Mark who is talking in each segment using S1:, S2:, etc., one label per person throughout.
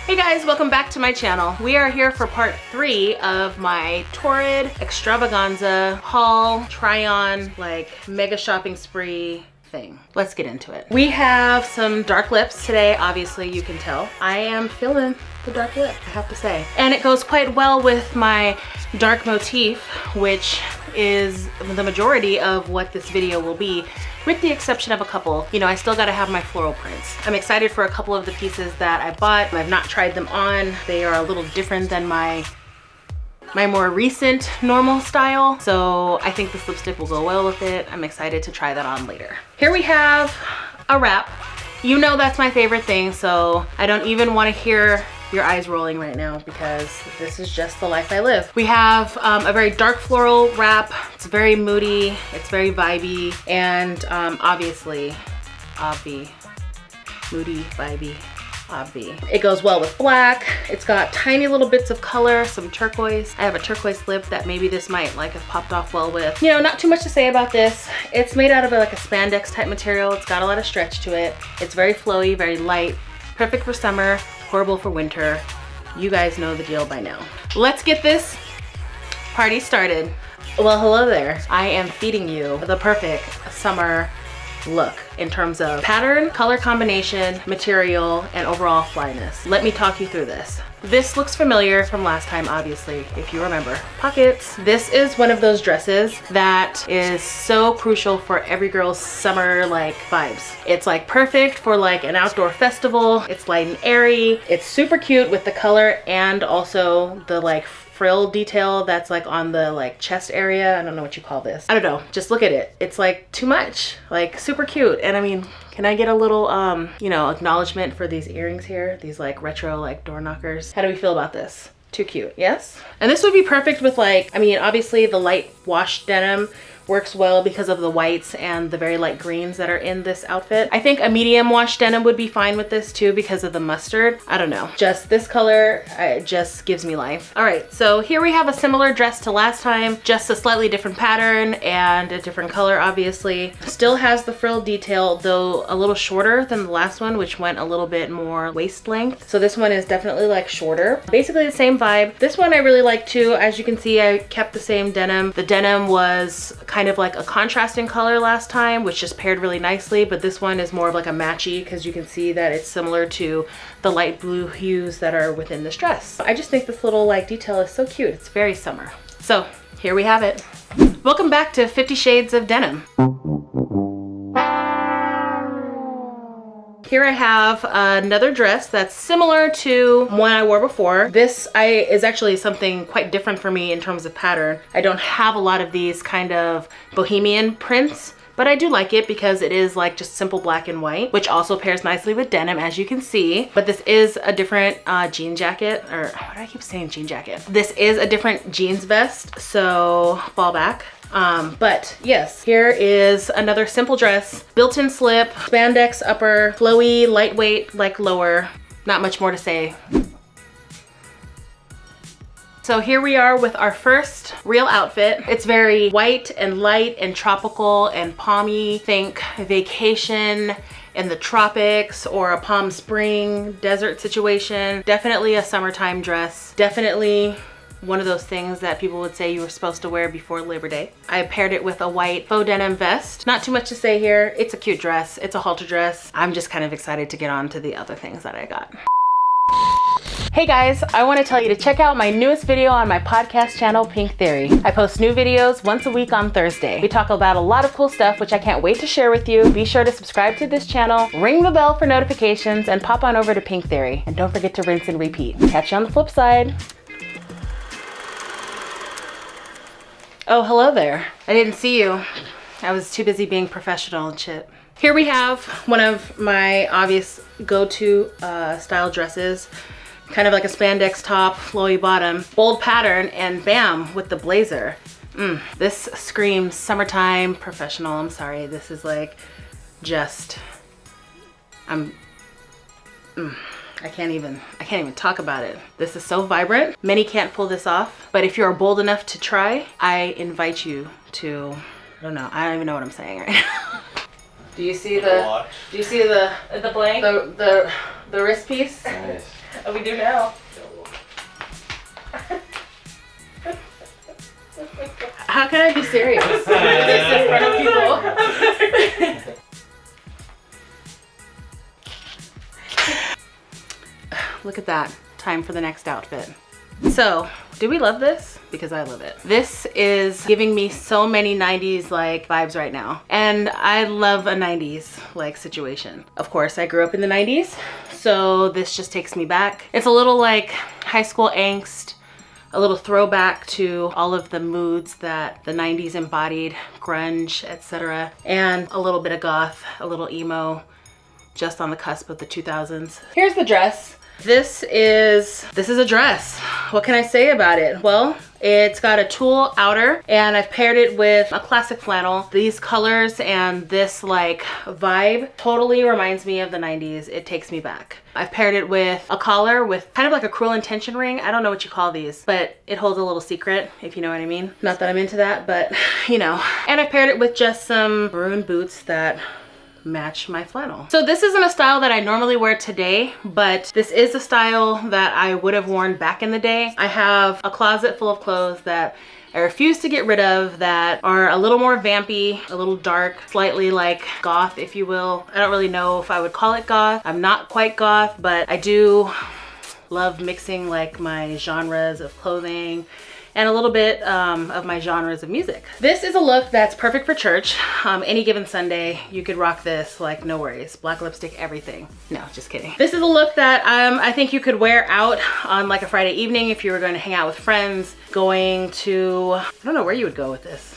S1: Hey guys, welcome back to my channel. We are here for part 3 of my Torrid extravaganza haul, try on, like mega shopping spree thing. Let's get into it. We have some dark lips today, obviously you can tell. I am feeling the dark lip, I have to say. And it goes quite well with my dark motif, which is the majority of what this video will be, with the exception of a couple. You know, I still gotta have my floral prints. I'm excited for a couple of the pieces that I bought. I've not tried them on. They are a little different than my more recent normal style. So I think this lipstick will go well with it. I'm excited to try that on later. Here we have a wrap. You know that's my favorite thing, so I don't even wanna hear your eyes rolling right now because this is just the life I live. We have a very dark floral wrap. It's very moody, it's very vibey, and obviously, moody, vibey, obvi. It goes well with black. It's got tiny little bits of color, some turquoise. I have a turquoise lip that maybe this might like have popped off well with. You know, not too much to say about this. It's made out of like a spandex type material. It's got a lot of stretch to it. It's very flowy, very light, perfect for summer, horrible for winter. You guys know the deal by now. Let's get this party started. Well, hello there. I am feeding you the perfect summer look in terms of pattern, color combination, material, and overall flyness. Let me talk you through this. This looks familiar from last time, obviously, if you remember. Pockets. This is one of those dresses that is so crucial for every girl's summer like vibes. It's like perfect for like an outdoor festival. It's light and airy. It's super cute with the color and also the like frill detail that's like on the like chest area. I don't know what you call this. I don't know, just look at it. It's like too much, like super cute. And I mean, can I get a little, you know, acknowledgement for these earrings here? These like retro like door knockers. How do we feel about this? Too cute, yes? And this would be perfect with like, I mean, obviously the light wash denim works well because of the whites and the very light greens that are in this outfit. I think a medium wash denim would be fine with this too because of the mustard. I don't know, just this color, it just gives me life. All right, so here we have a similar dress to last time, just a slightly different pattern and a different color, obviously. Still has the frill detail, though a little shorter than the last one, which went a little bit more waist length. So this one is definitely like shorter. Basically the same vibe. This one I really like too. As you can see, I kept the same denim. The denim was kind of like a contrasting color last time, which just paired really nicely, but this one is more of like a matchy because you can see that it's similar to the light blue hues that are within this dress. I just think this little like detail is so cute. It's very summer. So here we have it. Welcome back to 50 Shades of Denim. Here I have another dress that's similar to one I wore before. This is actually something quite different for me in terms of pattern. I don't have a lot of these kind of bohemian prints, but I do like it because it is like just simple black and white, which also pairs nicely with denim, as you can see. But this is a different jean jacket, or why do I keep saying jean jacket? This is a different jeans vest, so fall back. But yes, here is another simple dress, built-in slip, spandex upper, flowy, lightweight, like lower. Not much more to say. So here we are with our first real outfit. It's very white and light and tropical and palmy. Think vacation in the tropics or a Palm Spring desert situation. Definitely a summertime dress. Definitely one of those things that people would say you were supposed to wear before Labor Day. I paired it with a white faux denim vest. Not too much to say here. It's a cute dress. It's a halter dress. I'm just kind of excited to get on to the other things that I got. Hey guys, I want to tell you to check out my newest video on my podcast channel, Pink Theory. I post new videos once a week on Thursday. We talk about a lot of cool stuff, which I can't wait to share with you. Be sure to subscribe to this channel, ring the bell for notifications, and pop on over to Pink Theory. And don't forget to rinse and repeat. Catch you on the flip side. Oh, hello there. I didn't see you. I was too busy being professional and shit. Here we have one of my obvious go-to style dresses. Kind of like a spandex top, flowy bottom, bold pattern, and bam, with the blazer. This screams summertime professional. I'm sorry, this is like just, I can't even talk about it. This is so vibrant. Many can't pull this off, but if you're bold enough to try, I invite you to, I don't even know what I'm saying right now. Do you see the blank? The wrist piece?
S2: Nice.
S1: Oh, we do now. How can I be serious? This in front of people. Look at that. Time for the next outfit. So, do we love this? Because I love it. This is giving me so many 90s like vibes right now. And I love a 90s like situation. Of course, I grew up in the 90s, so this just takes me back. It's a little like high school angst, a little throwback to all of the moods that the 90s embodied, grunge, etc. And a little bit of goth, a little emo, just on the cusp of the 2000s. Here's the dress. This is a dress. What can I say about it? Well, it's got a tulle outer and I've paired it with a classic flannel. These colors and this like vibe totally reminds me of the 90s. It takes me back. I've paired it with a collar with kind of like a Cruel Intention ring. I don't know what you call these, but it holds a little secret, if you know what I mean. Not that I'm into that, but you know. And I've paired it with just some maroon boots that match my flannel. So this isn't a style that I normally wear today, but this is a style that I would have worn back in the day. I have a closet full of clothes that I refuse to get rid of that are a little more vampy, a little dark, slightly like goth, if you will. I don't really know if I would call it goth. I'm not quite goth, but I do love mixing like my genres of clothing and a little bit of my genres of music. This is a look that's perfect for church. Any given Sunday, you could rock this like no worries. Black lipstick, everything. No, just kidding. This is a look that I think you could wear out on like a Friday evening if you were going to hang out with friends, going to, I don't know where you would go with this,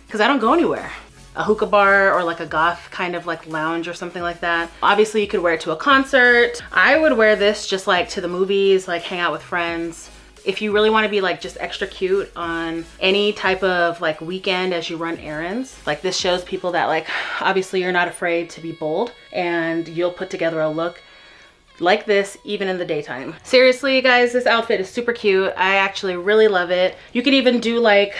S1: because I don't go anywhere. A hookah bar or like a goth kind of like lounge or something like that. Obviously you could wear it to a concert. I would wear this just like to the movies, like hang out with friends. If you really want to be like just extra cute on any type of like weekend as you run errands, like this shows people that like obviously you're not afraid to be bold and you'll put together a look like this even in the daytime. Seriously guys, this outfit is super cute. I actually really love it. You could even do like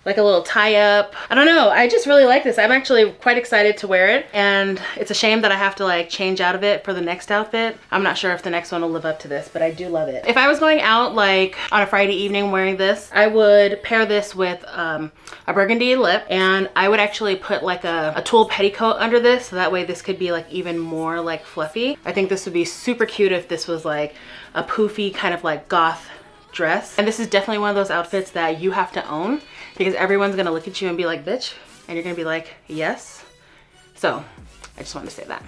S1: a little tie-up. I don't know, I just really like this. I'm actually quite excited to wear it, and it's a shame that I have to like change out of it for the next outfit. I'm not sure if the next one will live up to this, but I do love it. If I was going out like on a Friday evening wearing this, I would pair this with a burgundy lip, and I would actually put like a tulle petticoat under this, so that way this could be like even more like fluffy. I think this would be super cute if this was like a poofy kind of like goth dress. And this is definitely one of those outfits that you have to own, because everyone's gonna look at you and be like, bitch, and you're gonna be like, yes. So I just wanted to say that.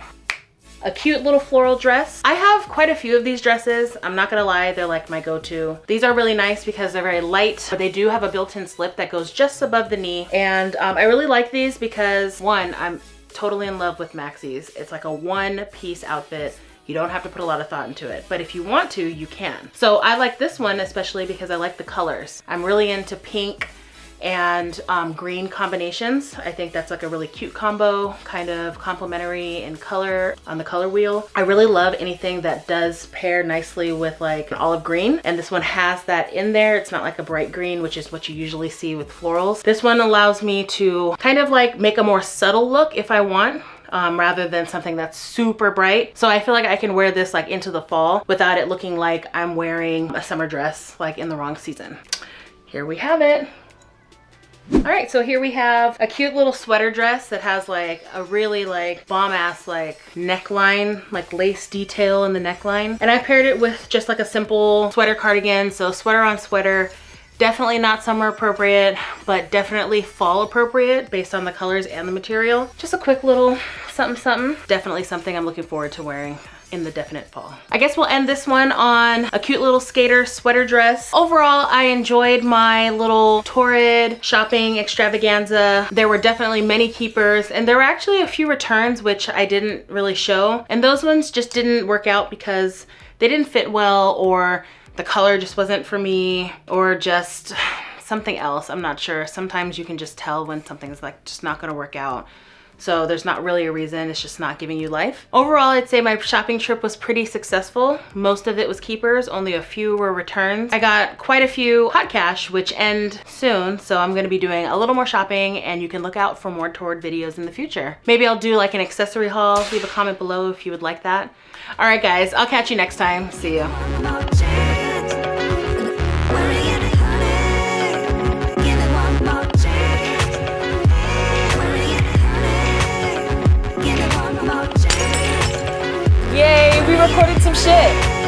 S1: A cute little floral dress. I have quite a few of these dresses. I'm not gonna lie, they're like my go-to. These are really nice because they're very light, but they do have a built-in slip that goes just above the knee. And I really like these because one, I'm totally in love with maxis. It's like a one-piece outfit. You don't have to put a lot of thought into it, but if you want to, you can. So I like this one especially because I like the colors. I'm really into pink and green combinations. I think that's like a really cute combo, kind of complementary in color on the color wheel. I really love anything that does pair nicely with like olive green, and this one has that in there. It's not like a bright green, which is what you usually see with florals. This one allows me to kind of like make a more subtle look if I want. Rather than something that's super bright. So I feel like I can wear this like into the fall without it looking like I'm wearing a summer dress like in the wrong season. Here we have it. All right, so here we have a cute little sweater dress that has like a really like bomb ass like neckline, like lace detail in the neckline. And I paired it with just like a simple sweater cardigan. So sweater on sweater. Definitely not summer appropriate, but definitely fall appropriate based on the colors and the material. Just a quick little something something. Definitely something I'm looking forward to wearing in the definite fall. I guess we'll end this one on a cute little skater sweater dress. Overall, I enjoyed my little Torrid shopping extravaganza. There were definitely many keepers, and there were actually a few returns which I didn't really show. And those ones just didn't work out because they didn't fit well, or the color just wasn't for me, or just something else. I'm not sure. Sometimes you can just tell when something's like just not gonna work out. So there's not really a reason, it's just not giving you life. Overall, I'd say my shopping trip was pretty successful. Most of it was keepers, only a few were returns. I got quite a few hot cash, which end soon, so I'm gonna be doing a little more shopping, and you can look out for more Torrid videos in the future. Maybe I'll do like an accessory haul. Leave a comment below if you would like that. All right guys, I'll catch you next time. See ya. Yay, we recorded some shit.